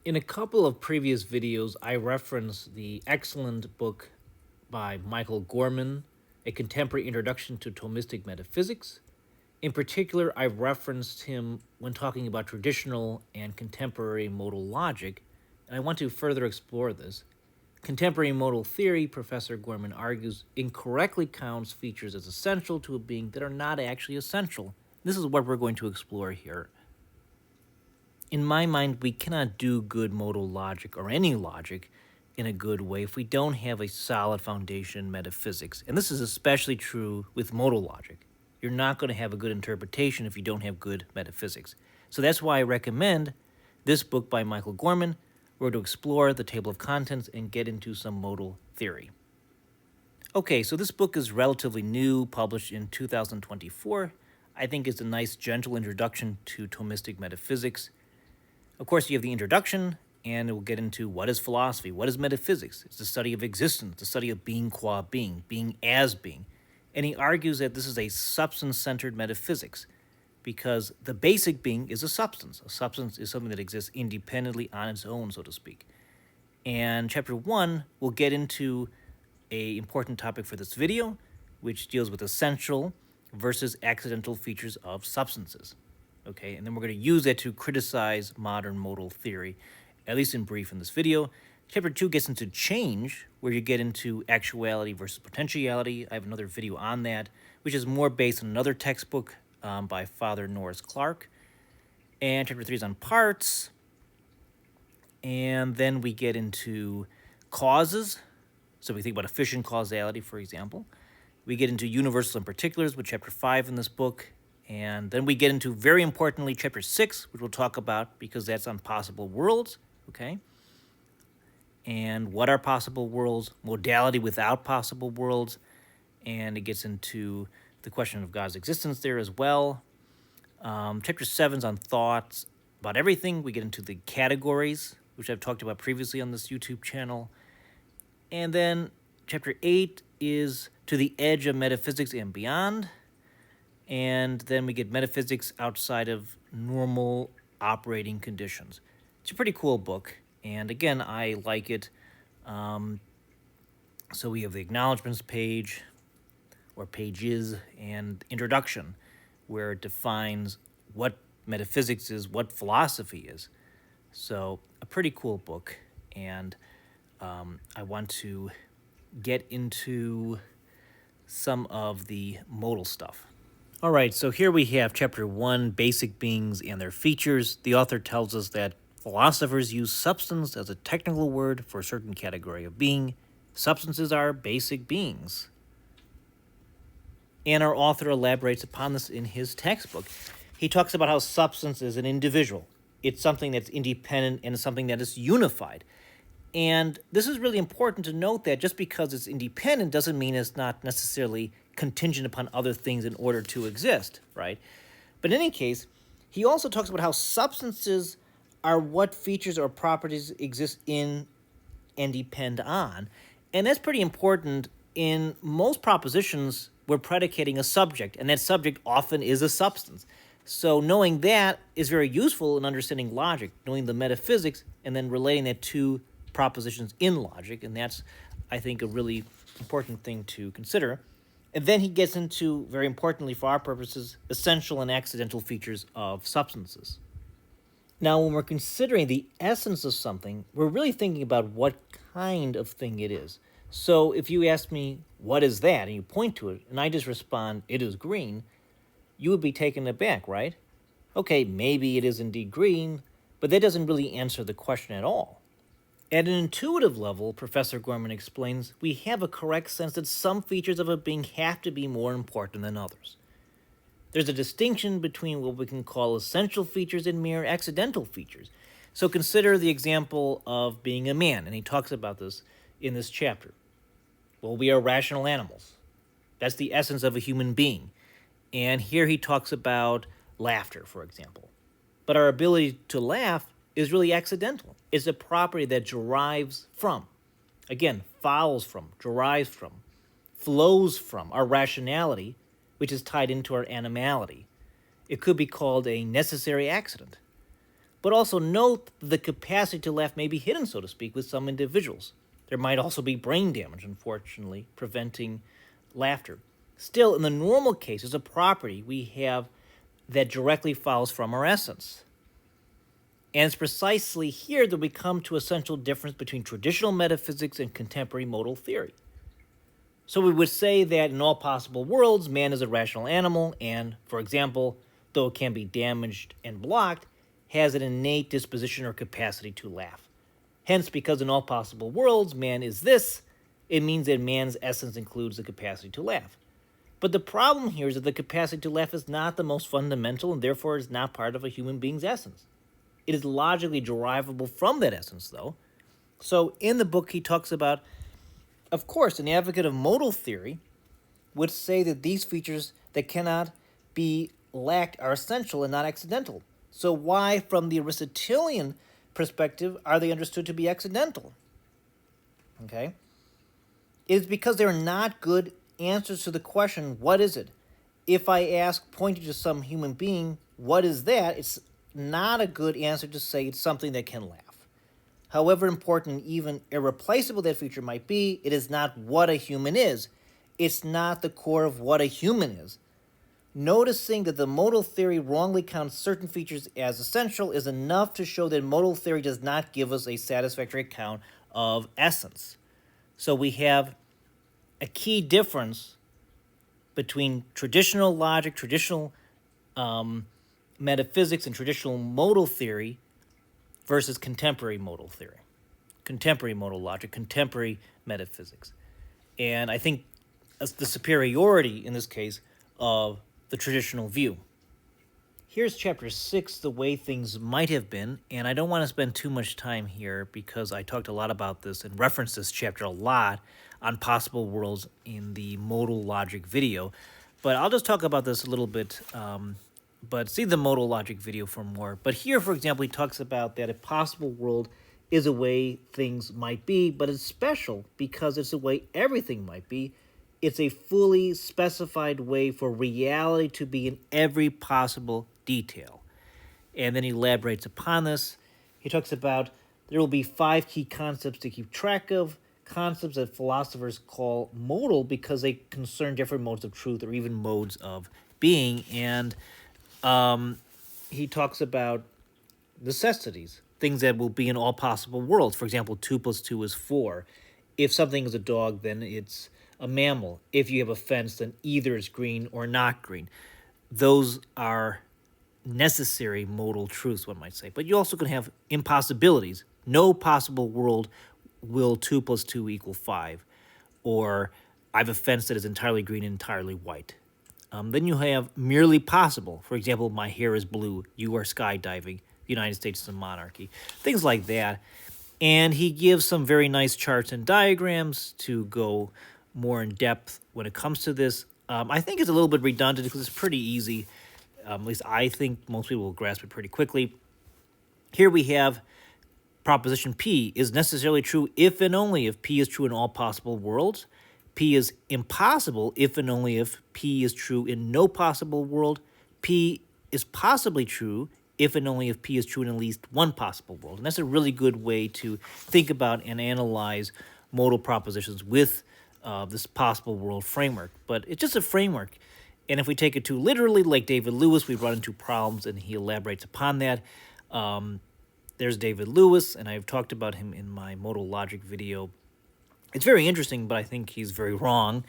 In a couple of previous videos, I referenced the excellent book by Michael Gorman, A Contemporary Introduction to Thomistic Metaphysics. In particular, I referenced him when talking about traditional and contemporary modal logic, and I want to further explore this. Contemporary modal theory, Professor Gorman argues, incorrectly counts features as essential to a being that are not actually essential. This is what we're going to explore here. In my mind, we cannot do good modal logic or any logic in a good way if we don't have a solid foundation in metaphysics. And this is especially true with modal logic. You're not going to have a good interpretation if you don't have good metaphysics. So that's why I recommend this book by Michael Gorman. We're going to explore the table of contents and get into some modal theory. Okay, so this book is relatively new, published in 2024. I think it's a nice, gentle introduction to Thomistic metaphysics. Of course, you have the introduction, and it will get into what is philosophy, what is metaphysics. It's the study of existence, the study of being qua being as being. And he argues that this is a substance-centered metaphysics because the basic being is a substance. A substance is something that exists independently on its own, so to speak. And chapter 1 will get into an important topic for this video, which deals with essential versus accidental features of substances. Okay, and then we're going to use that to criticize modern modal theory, at least in brief in this video. Chapter 2 gets into change, where you get into actuality versus potentiality. I have another video on that, which is more based on another textbook by Father Norris Clark. And chapter 3 is on parts. And then we get into causes. So we think about efficient causality, for example. We get into universals and particulars with chapter 5 in this book. And then we get into, very importantly, chapter 6, which we'll talk about because that's on possible worlds, okay? And what are possible worlds, modality without possible worlds, and it gets into the question of God's existence there as well. Chapter 7 is on thoughts about everything. We get into the categories, which I've talked about previously on this YouTube channel. And then chapter 8 is to the edge of metaphysics and beyond. And then we get metaphysics outside of normal operating conditions. It's a pretty cool book, and again, I like it. So we have the acknowledgments page, or pages, and introduction, where it defines what metaphysics is, what philosophy is. So a pretty cool book, and I want to get into some of the modal stuff. All right, so here we have chapter 1, basic beings and their features. The author tells us that philosophers use substance as a technical word for a certain category of being. Substances are basic beings. And our author elaborates upon this in his textbook. He talks about how substance is an individual. It's something that's independent and something that is unified. And this is really important to note that just because it's independent doesn't mean it's not necessarily contingent upon other things in order to exist, right? But in any case, he also talks about how substances are what features or properties exist in and depend on. And that's pretty important. In most propositions, we're predicating a subject, and that subject often is a substance. So knowing that is very useful in understanding logic, knowing the metaphysics, and then relating that to propositions in logic. And that's, I think, a really important thing to consider. And then he gets into, very importantly for our purposes, essential and accidental features of substances. Now, when we're considering the essence of something, we're really thinking about what kind of thing it is. So if you ask me, what is that? And you point to it, and I just respond, it is green, you would be taken aback, right? Okay, maybe it is indeed green, but that doesn't really answer the question at all. At an intuitive level, Professor Gorman explains, we have a correct sense that some features of a being have to be more important than others. There's a distinction between what we can call essential features and mere accidental features. So consider the example of being a man, and he talks about this in this chapter. Well, we are rational animals. That's the essence of a human being. And here he talks about laughter, for example. But our ability to laugh is really accidental. It's a property that derives from, again, follows from, derives from, flows from our rationality, which is tied into our animality. It could be called a necessary accident. But also note the capacity to laugh may be hidden, so to speak, with some individuals. There might also be brain damage, unfortunately, preventing laughter. Still, in the normal case, there's a property we have that directly follows from our essence. And it's precisely here that we come to essential difference between traditional metaphysics and contemporary modal theory. So we would say that in all possible worlds, man is a rational animal and, for example, though it can be damaged and blocked, has an innate disposition or capacity to laugh. Hence, because in all possible worlds, man is this, it means that man's essence includes the capacity to laugh. But the problem here is that the capacity to laugh is not the most fundamental and therefore is not part of a human being's essence. It is logically derivable from that essence, though. So in the book, he talks about, of course, an advocate of modal theory would say that these features that cannot be lacked are essential and not accidental. So why, from the Aristotelian perspective, are they understood to be accidental? Okay? It is because they are not good answers to the question, what is it? If I ask, pointing to some human being, what is that? It's not a good answer to say it's something that can laugh. However important and even irreplaceable that feature might be, it is not what a human is. It's not the core of what a human is. Noticing that the modal theory wrongly counts certain features as essential is enough to show that modal theory does not give us a satisfactory account of essence. So we have a key difference between traditional logic, traditional metaphysics, and traditional modal theory versus contemporary modal theory, contemporary modal logic, contemporary metaphysics. And I think the superiority in this case of the traditional view. Here's chapter 6, the way things might have been, and I don't want to spend too much time here because I talked a lot about this and referenced this chapter a lot on possible worlds in the modal logic video, but I'll just talk about this a little bit, but see the modal logic video for more. But here, for example, he talks about that a possible world is a way things might be, but it's special because it's a way everything might be. It's a fully specified way for reality to be in every possible detail. And then he elaborates upon this. He talks about there will be 5 key concepts to keep track of, concepts that philosophers call modal because they concern different modes of truth or even modes of being. And he talks about necessities, things that will be in all possible worlds. For example, 2 plus 2 is 4. If something is a dog, then it's a mammal. If you have a fence, then either is green or not green. Those are necessary modal truths, one might say. But you also can have impossibilities. No possible world will 2 plus 2 equal 5. Or I have a fence that is entirely green and entirely white. Then you have merely possible. For example, my hair is blue. You are skydiving. The United States is a monarchy. Things like that. And he gives some very nice charts and diagrams to go more in depth when it comes to this. I think it's a little bit redundant because it's pretty easy. At least I think most people will grasp it pretty quickly. Here we have proposition P is necessarily true if and only if P is true in all possible worlds. P is impossible if and only if P is true in no possible world. P is possibly true if and only if P is true in at least one possible world. And that's a really good way to think about and analyze modal propositions with this possible world framework. But it's just a framework. And if we take it too literally, like David Lewis, we run into problems, and he elaborates upon that. There's David Lewis, and I've talked about him in my modal logic video. It's very interesting, but I think he's very wrong.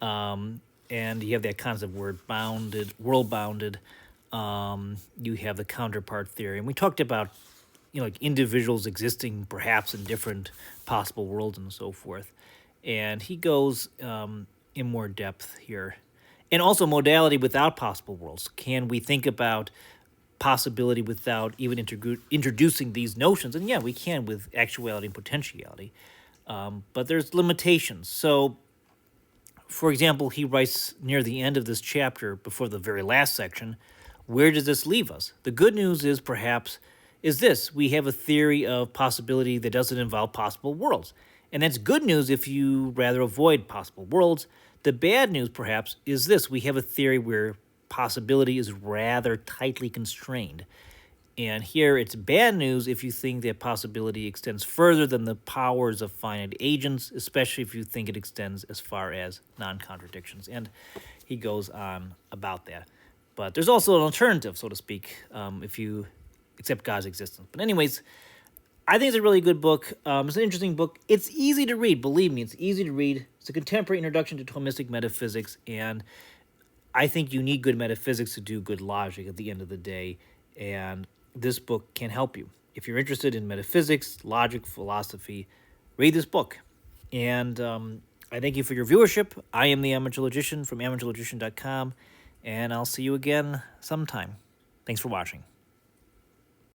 And you have that concept world-bounded. You have the counterpart theory. And we talked about, like individuals existing perhaps in different possible worlds and so forth. And he goes in more depth here. And also modality without possible worlds. Can we think about possibility without even introducing these notions? And yeah, we can with actuality and potentiality. But there's limitations. So, for example, he writes near the end of this chapter, before the very last section, where does this leave us? The good news is perhaps is this. We have a theory of possibility that doesn't involve possible worlds. And that's good news if you rather avoid possible worlds. The bad news, perhaps, is this. We have a theory where possibility is rather tightly constrained. And here it's bad news if you think that possibility extends further than the powers of finite agents, especially if you think it extends as far as non-contradictions. And he goes on about that. But there's also an alternative, so to speak, if you accept God's existence. But anyways, I think it's a really good book. It's an interesting book. It's easy to read. Believe me, it's easy to read. It's a contemporary introduction to Thomistic metaphysics, and I think you need good metaphysics to do good logic at the end of the day, and this book can help you. If you're interested in metaphysics, logic, philosophy, read this book. And I thank you for your viewership. I am the Amateur Logician from amateurlogician.com, and I'll see you again sometime. Thanks for watching.